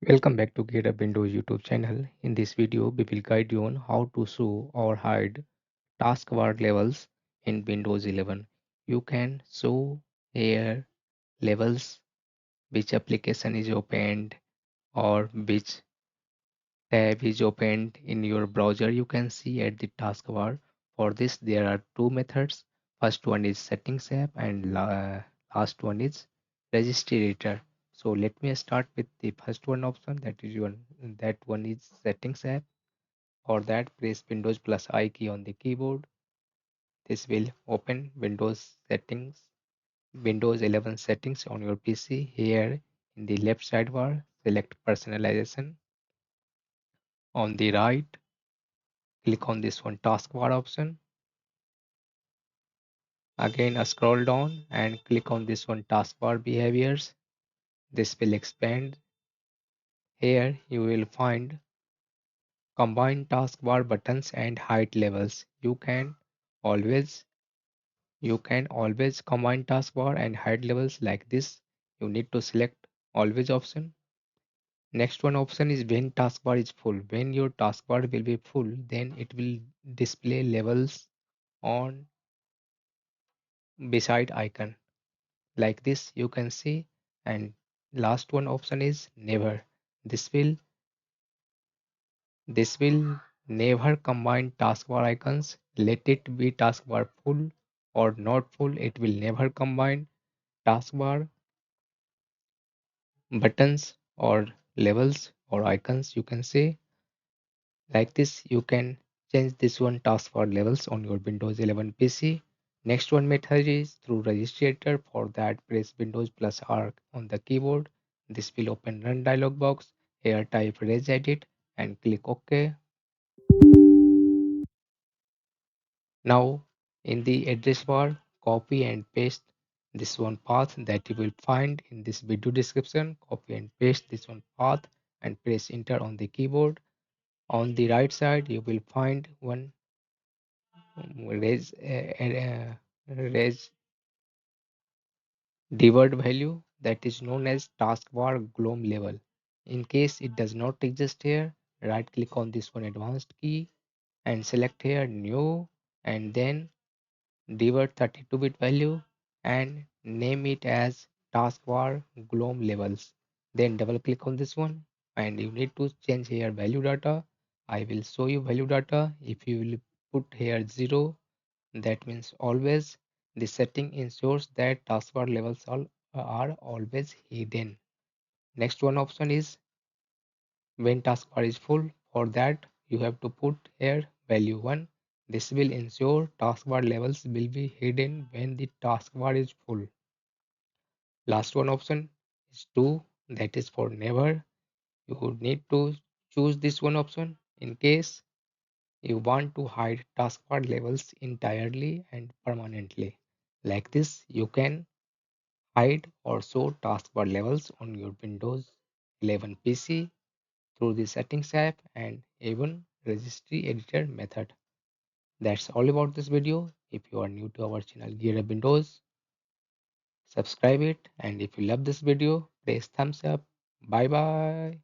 Welcome back to GitHub Windows YouTube channel. In this video, we will guide you on how to show or hide taskbar levels in Windows 11. You can show here levels, which application is opened or which tab is opened in your browser. You can see at the taskbar. For this, there are two methods. First one is settings app and last one is registry editor. So let me start with the first one option, that one is settings app. For that, press Windows plus I key on the keyboard. This will open Windows 11 settings on your PC. Here in the left sidebar, select personalization. On the right, click on this one taskbar option. Again, scroll down and click on this one taskbar behaviors. This will expand. Here you will find combine taskbar buttons and height levels. Always you can always combine taskbar and height levels like this. You need to select always option. Next one option is when taskbar is full. When your taskbar will be full, then it will display levels on beside icon like this you can see. And last one option is never. This will this will never combine taskbar icons. Let it be taskbar full or not full, it will never combine taskbar buttons or levels or icons, you can say. Like this you can change this one taskbar levels on your Windows 11 PC. Next one method is through registrator. For that, press Windows plus R on the keyboard. This will open run dialog box. Here type regedit and click OK. Now in the address bar, copy and paste this one path that you will find in this video description. Copy and paste this one path and press enter on the keyboard. On the right side, you will find one res dword value that is known as taskbar glom level. In case it does not exist here, right click on this one advanced key and select here new, and then divert 32-bit value and name it as taskbar glom levels. Then double click on this one and you need to change here value data. I will show you value data. If you will put here 0, that means always. The setting ensures that taskbar levels are always hidden. Next one option is when taskbar is full. For that, you have to put here value 1. This will ensure taskbar levels will be hidden when the taskbar is full. Last one option is 2, that is for never. You would need to choose this one option in case you want to hide taskbar levels entirely and permanently. Like this, you can hide or show taskbar levels on your Windows 11 PC through the settings app and even registry editor method. That's all about this video. If you are new to our channel Gear Up Windows, subscribe it, and if you love this video, press thumbs up. Bye bye.